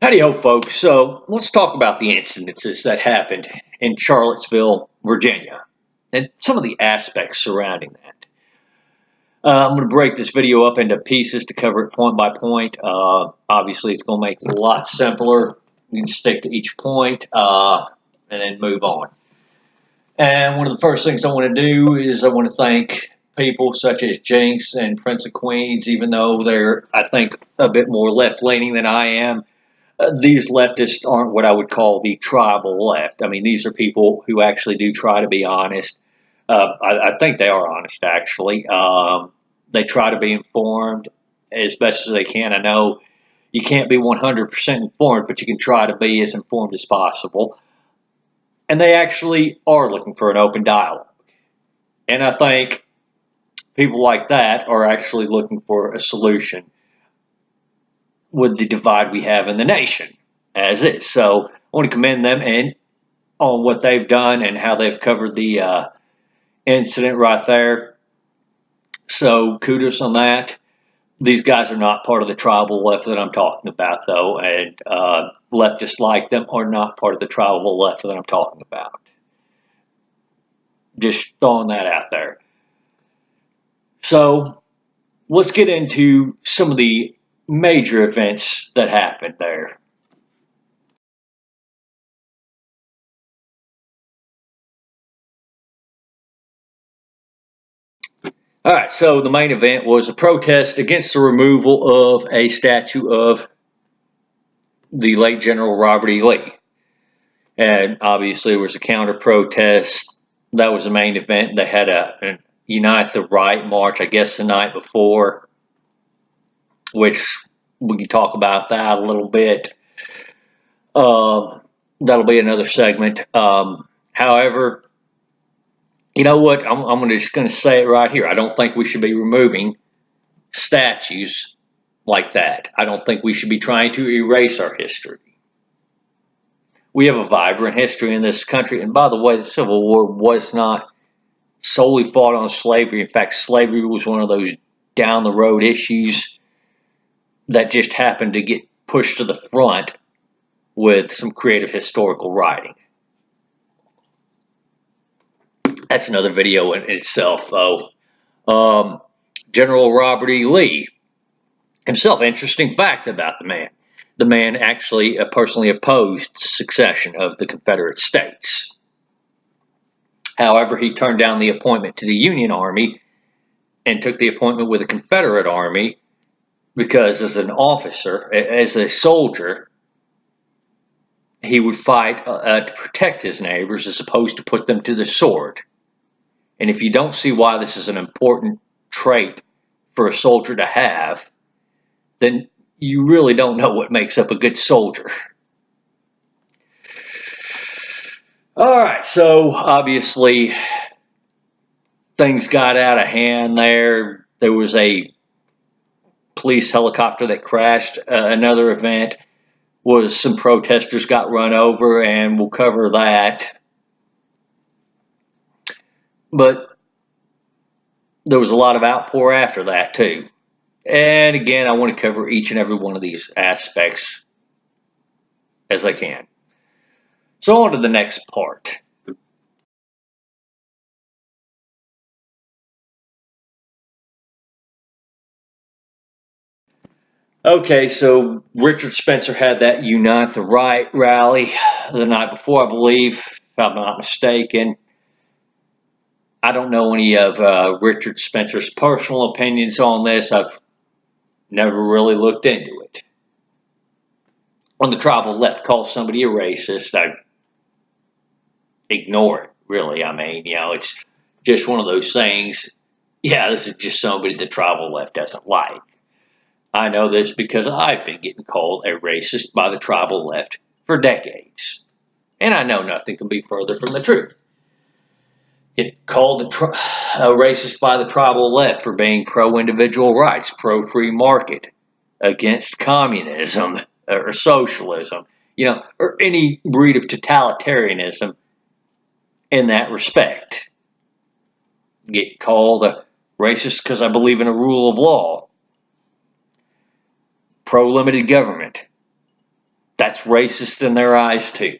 Howdy ho, folks. So let's talk about the incidences that happened in Charlottesville, Virginia, and some of the aspects surrounding that. I'm going to break this video up into pieces to cover it point by point. Obviously, it's going to make it a lot simpler. You can stick to each point and then move on. And one of the first things I want to do is I want to thank people such as Jinx and Prince of Queens, even though they're, I think, a bit more left-leaning than I am. These leftists aren't what I would call the tribal left. I mean, these are people who actually do try to be honest. I think they are honest, actually. They try to be informed as best as they can. I know you can't be 100% informed, but you can try to be as informed as possible. And they actually are looking for an open dialogue. And I think people like that are actually looking for a solution with the divide we have in the nation as is. So I want to commend them and on what they've done and how they've covered the incident right there. So kudos on that. These guys are not part of the tribal left that I'm talking about, though, and leftists like them are not part of the tribal left that I'm talking about. Just throwing that out there. So let's get into some of the major events that happened there. All right, so the main event was a protest against the removal of a statue of the late General Robert E. Lee. And obviously, there was a counter protest. That was the main event. They had a Unite the Right march, I guess, the night before, which we can talk about that a little bit. That'll be another segment. However, you know what? I'm just going to say it right here. I don't think we should be removing statues like that. I don't think we should be trying to erase our history. We have a vibrant history in this country. And by the way, the Civil War was not solely fought on slavery. In fact, slavery was one of those down the road issues that just happened to get pushed to the front with some creative historical writing. That's another video in itself, though. General Robert E. Lee himself, interesting fact about the man. The man actually personally opposed secession of the Confederate States. However, he turned down the appointment to the Union Army and took the appointment with the Confederate Army because as an officer, as a soldier, he would fight to protect his neighbors as opposed to put them to the sword. And if you don't see why this is an important trait for a soldier to have, then you really don't know what makes up a good soldier. All right, so obviously things got out of hand there. There was a police helicopter that crashed. Another event was some protesters got run over, and we'll cover that. But there was a lot of outpour after that, too. And again, I want to cover each and every one of these aspects as I can. So on to the next part. Okay, so Richard Spencer had that Unite the Right rally the night before, I believe, if I'm not mistaken. I don't know any of Richard Spencer's personal opinions on this. I've never really looked into it. When the tribal left calls somebody a racist, I ignore it, really. I mean, it's just one of those things. Yeah, this is just somebody the tribal left doesn't like. I know this because I've been getting called a racist by the tribal left for decades. And I know nothing can be further from the truth. Get called a racist by the tribal left for being pro-individual rights, pro-free market, against communism or socialism, or any breed of totalitarianism in that respect. Get called a racist because I believe in a rule of law. Pro-limited government. that's racist in their eyes too.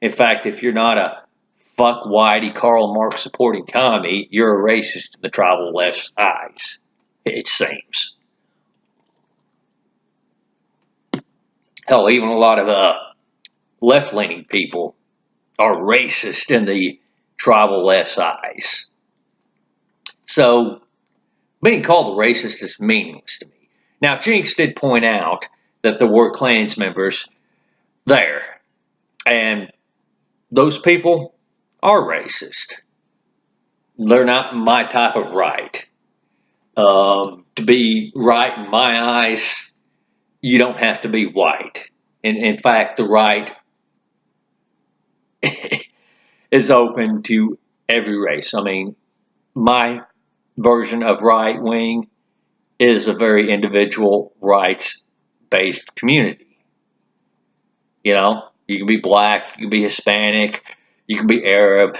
In fact, if you're not a fuck whitey Karl Marx supporting commie, you're a racist in the tribal left's eyes, it seems. Hell, even a lot of left-leaning people are racist in the tribal left's eyes. So being called a racist is meaningless to me. Now, Jinx did point out that there were Klans members there, and those people are racist. They're not my type of right. To be right in my eyes, you don't have to be white. In fact, the right is open to every race. I mean, my version of right wing is a very individual rights-based community. You know, you can be black, you can be Hispanic, you can be Arab,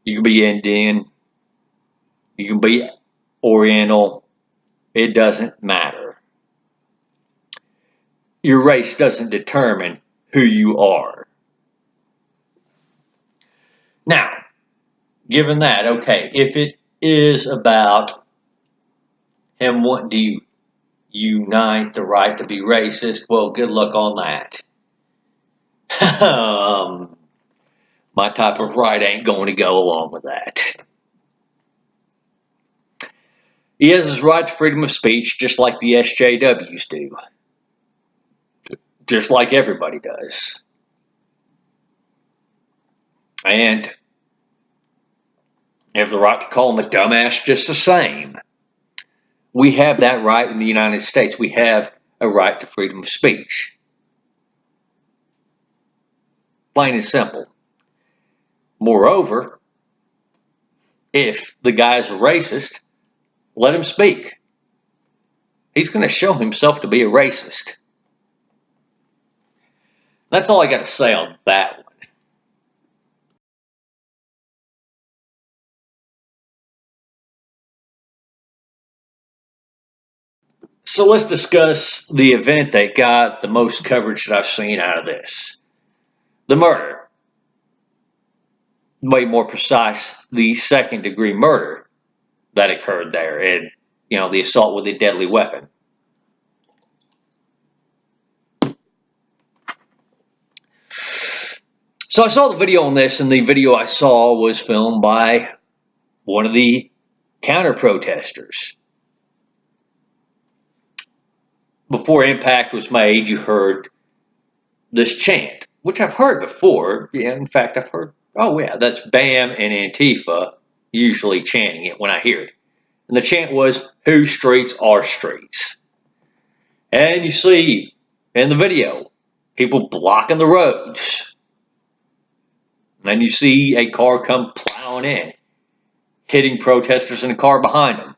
you can be Indian, you can be Oriental. It doesn't matter. Your race doesn't determine who you are. Now, given that, okay, if it is about him wanting to unite the right to be racist, well, good luck on that. My type of right ain't going to go along with that. He has his right to freedom of speech just like the SJWs do. Just like everybody does. And you have the right to call him a dumbass just the same. We have that right in the United States. We have a right to freedom of speech. Plain and simple. Moreover, if the guy's a racist, let him speak. He's going to show himself to be a racist. That's all I got to say on that one. So let's discuss the event that got the most coverage that I've seen out of this. The murder. Way more precise, the second-degree murder that occurred there, and the assault with a deadly weapon. So I saw the video on this, and the video I saw was filmed by one of the counter-protesters. Before impact was made, you heard this chant, which I've heard before. Yeah, in fact, I've heard, oh yeah, that's BAM and Antifa usually chanting it when I hear it. And the chant was, "Whose streets are streets?" And you see in the video, people blocking the roads. And then you see a car come plowing in, hitting protesters in the car behind them.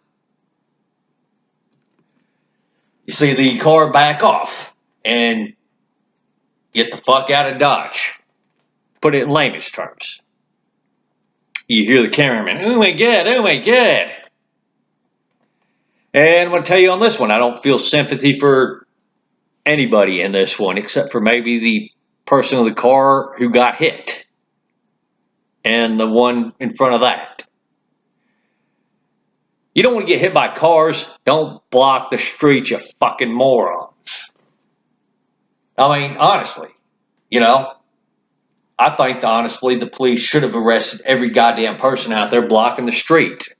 You see the car back off and get the fuck out of Dodge. Put it in layman's terms. You hear the cameraman, "Oh my God, oh my God." And I'm going to tell you on this one, I don't feel sympathy for anybody in this one, except for maybe the person in the car who got hit. And the one in front of that. You don't want to get hit by cars. Don't block the streets, you fucking morons. I mean, honestly, I think honestly the police should have arrested every goddamn person out there blocking the street.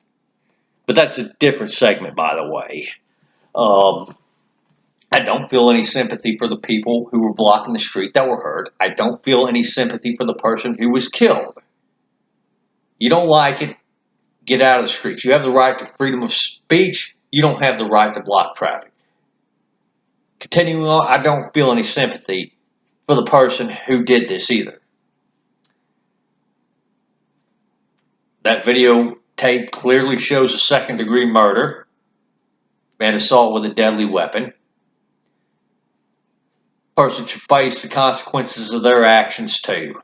But that's a different segment, by the way. I don't feel any sympathy for the people who were blocking the street that were hurt. I don't feel any sympathy for the person who was killed. You don't like it, get out of the streets. You have the right to freedom of speech. You don't have the right to block traffic. Continuing on, I don't feel any sympathy for the person who did this either. That videotape clearly shows a second-degree murder and assault with a deadly weapon. Person should face the consequences of their actions too.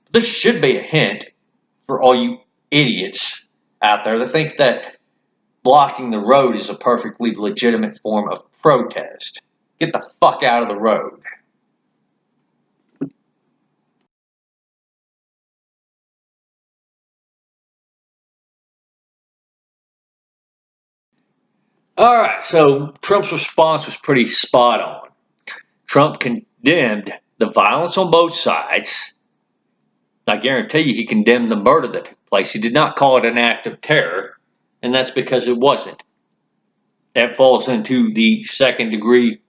This should be a hint for all you idiots out there that think that blocking the road is a perfectly legitimate form of protest. Get the fuck out of the road. All right, so Trump's response was pretty spot on. Trump condemned the violence on both sides. I guarantee you he condemned the murder that took place. He did not call it an act of terror, and that's because it wasn't. That falls into the second-degree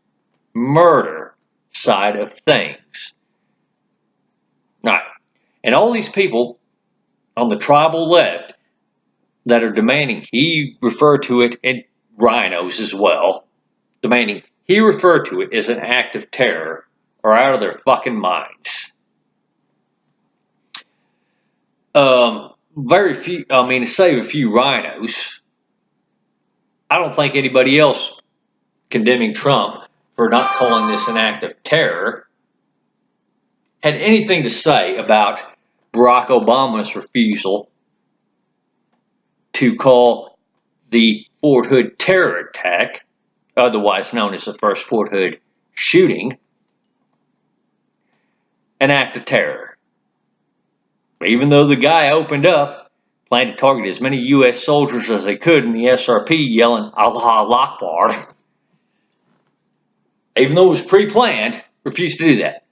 murder side of things. All right. And all these people on the tribal left that are demanding he refer to it, and rhinos as well, demanding he refer to it as an act of terror, are out of their fucking minds. Very few, to save a few rhinos, I don't think anybody else condemning Trump for not calling this an act of terror had anything to say about Barack Obama's refusal to call the Fort Hood terror attack, otherwise known as the first Fort Hood shooting, an act of terror. Even though the guy opened up, planned to target as many U.S. soldiers as they could in the SRP, yelling Allah Akbar, even though it was pre-planned, refused to do that.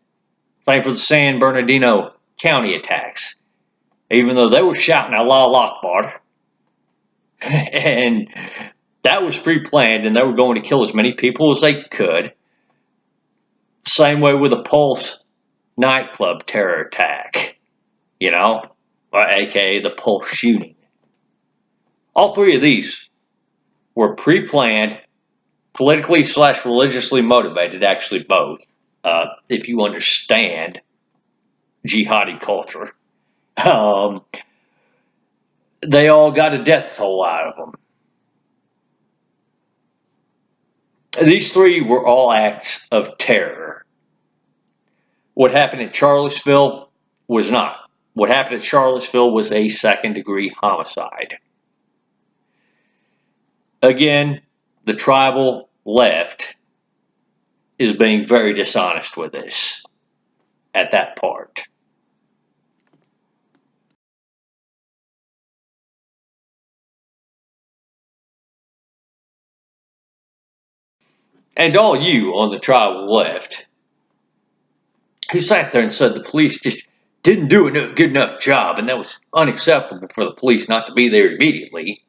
Same for the San Bernardino County attacks. Even though they were shouting Allah Akbar, and that was pre-planned, and they were going to kill as many people as they could. Same way with the Pulse nightclub terror attack, aka the Pulse shooting. All three of these were pre-planned, politically/religiously motivated, actually both, if you understand jihadi culture. They all got a death toll out of them. These three were all acts of terror. What happened in Charlottesville was not. What happened at Charlottesville was a second-degree homicide. Again, the tribal left is being very dishonest with this at that part. And all you on the tribal left who sat there and said the police just didn't do a good enough job and that was unacceptable for the police not to be there immediately.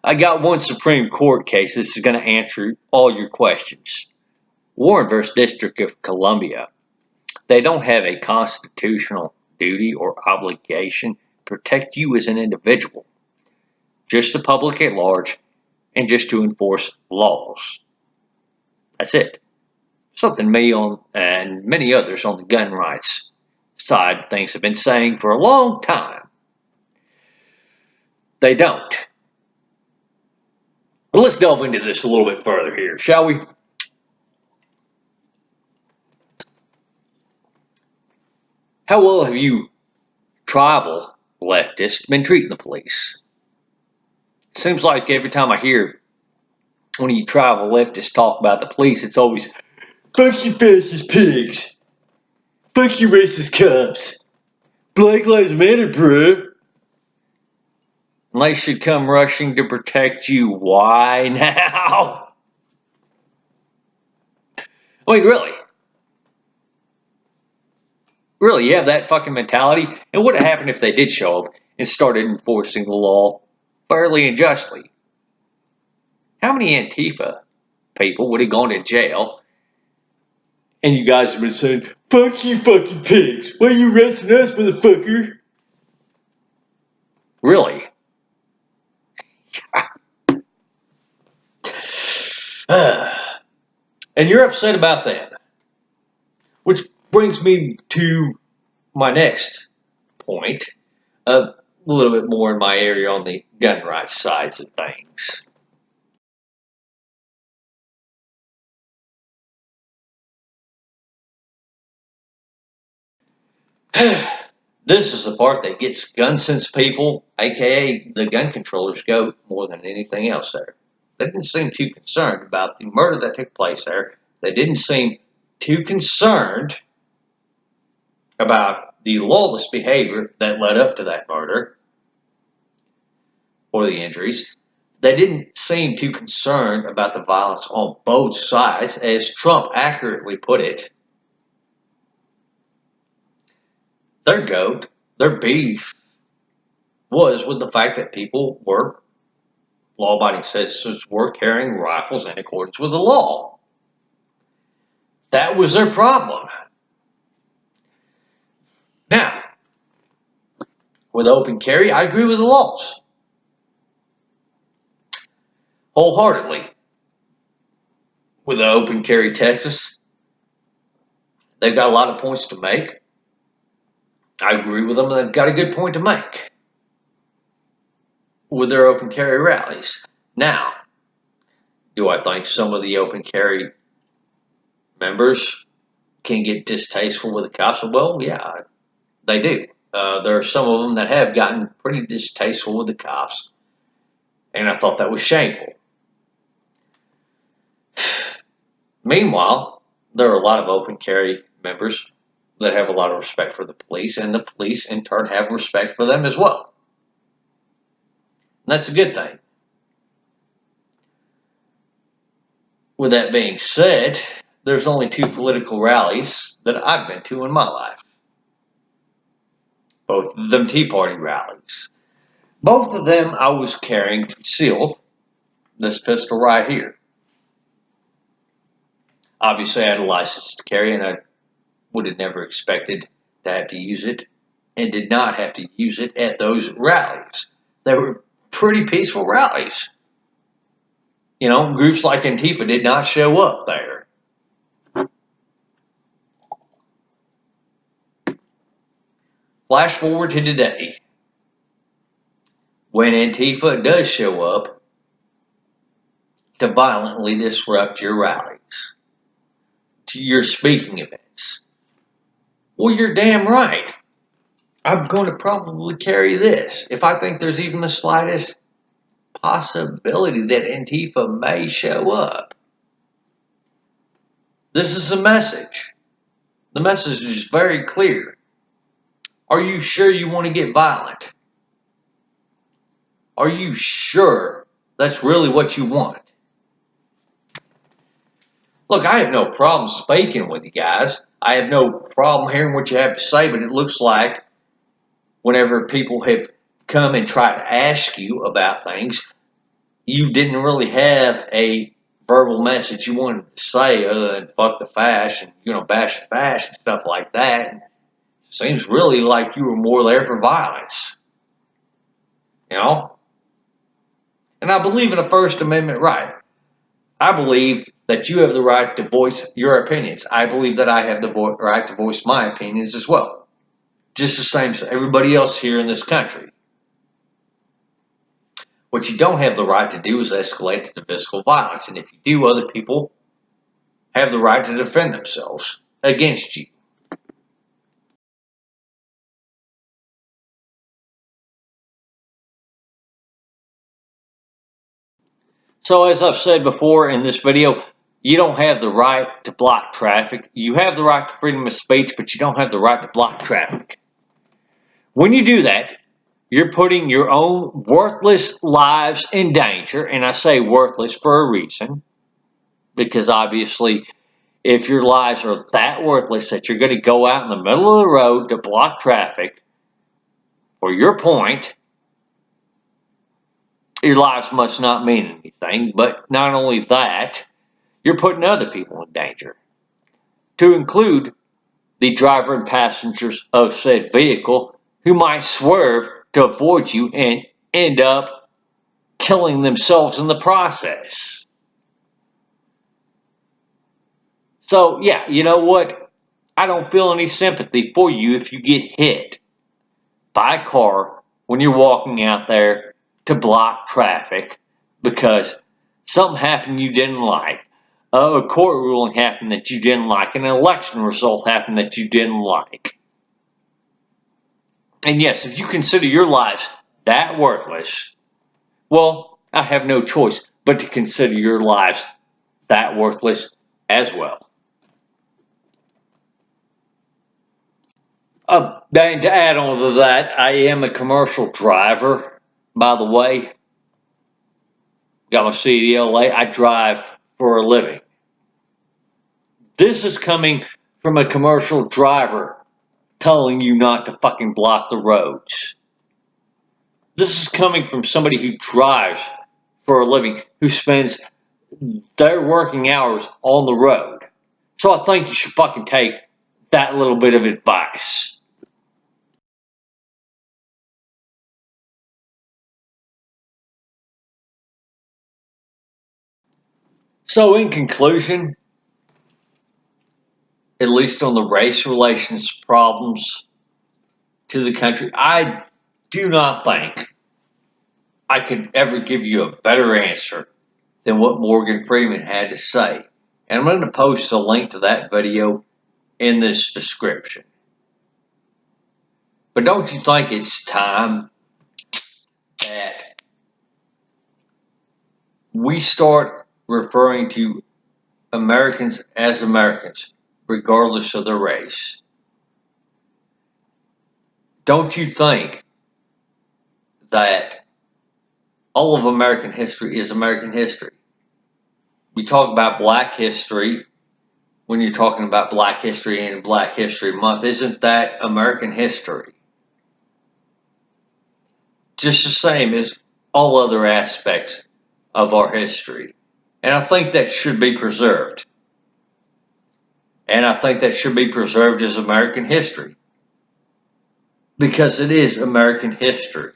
I got one Supreme Court case. This is going to answer all your questions. Warren versus District of Columbia. They don't have a constitutional duty or obligation to protect you as an individual, just the public at large, and just to enforce laws. That's it. Something me and many others on the gun rights side of things have been saying for a long time. They don't. But let's delve into this a little bit further here, shall we? How well have you tribal leftists been treating the police? Seems like every time I hear one of you tribal leftists talk about the police, it's always, fuck you fascist pigs. Fuck you racist cops. Black Lives Matter, bro. And they should come rushing to protect you. Why now? I mean, really? Really, you have that fucking mentality? And what would happen if they did show up and started enforcing the law fairly and justly? How many Antifa people would have gone to jail? And you guys have been saying, fuck you fucking pigs. Why are you arresting us, motherfucker? Really? And you're upset about that. Which brings me to my next point. A little bit more in my area on the gun rights sides of things. This is the part that gets gun sense people, aka the gun controllers, go more than anything else there. They didn't seem too concerned about the murder that took place there. They didn't seem too concerned about the lawless behavior that led up to that murder or the injuries. They didn't seem too concerned about the violence on both sides, as Trump accurately put it. Their goat, their beef, was with the fact that people were, law-abiding citizens were carrying rifles in accordance with the law. That was their problem. Now, with open carry, I agree with the laws wholeheartedly. With the open carry Texas, they've got a lot of points to make. I agree with them, they've got a good point to make with their open carry rallies. Now, do I think some of the open carry members can get distasteful with the cops? Well, yeah, they do. There are some of them that have gotten pretty distasteful with the cops, and I thought that was shameful. Meanwhile, there are a lot of open carry members that have a lot of respect for the police, and the police in turn have respect for them as well. And that's a good thing. With that being said, there's only 2 political rallies that I've been to in my life. Both of them Tea Party rallies. Both of them I was carrying concealed this pistol right here. Obviously I had a license to carry, and I would have never expected to have to use it, and did not have to use it at those rallies. They were pretty peaceful rallies. You know, groups like Antifa did not show up there. Flash forward to today, when Antifa does show up to violently disrupt your rallies, to your speaking events. Well, you're damn right. I'm going to probably carry this. If I think there's even the slightest possibility that Antifa may show up. This is a message. The message is very clear. Are you sure you want to get violent? Are you sure that's really what you want? Look, I have no problem speaking with you guys. I have no problem hearing what you have to say, but it looks like whenever people have come and tried to ask you about things, you didn't really have a verbal message you wanted to say other than fuck the fash and, bash the fash and stuff like that. It seems really like you were more there for violence. And I believe in a First Amendment right. I believe that you have the right to voice your opinions. I believe that I have the right to voice my opinions as well. Just the same as everybody else here in this country. What you don't have the right to do is escalate to physical violence. And if you do, other people have the right to defend themselves against you. So as I've said before in this video, you don't have the right to block traffic. You have the right to freedom of speech, but you don't have the right to block traffic. When you do that, you're putting your own worthless lives in danger, and I say worthless for a reason, because obviously if your lives are that worthless that you're going to go out in the middle of the road to block traffic for your point, your lives must not mean anything. But not only that, you're putting other people in danger, to include the driver and passengers of said vehicle, who might swerve to avoid you and end up killing themselves in the process. So yeah, you know what? I don't feel any sympathy for you if you get hit by a car when you're walking out there to block traffic because something happened you didn't like. A court ruling happened that you didn't like. An election result happened that you didn't like. And yes, if you consider your lives that worthless, well, I have no choice but to consider your lives that worthless as well. And to add on to that, I am a commercial driver, by the way. Got my CDLA. I drive for a living. This is coming from a commercial driver telling you not to fucking block the roads. This is coming from somebody who drives for a living, who spends their working hours on the road. So I think you should fucking take that little bit of advice. So in conclusion, at least on the race relations problems to the country, I do not think I could ever give you a better answer than what Morgan Freeman had to say. And I'm going to post a link to that video in this description. But don't you think it's time that we start referring to Americans as Americans, regardless of their race? Don't you think that all of American history is American history? We talk about Black history when you're talking about Black history and Black History Month. Isn't that American history? Just the same as all other aspects of our history. And I think that should be preserved. And I think that should be preserved as American history. Because it is American history.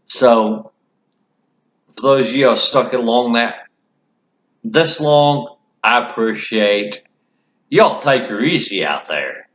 So, for those of you who stuck along that this long, I appreciate y'all take her easy out there.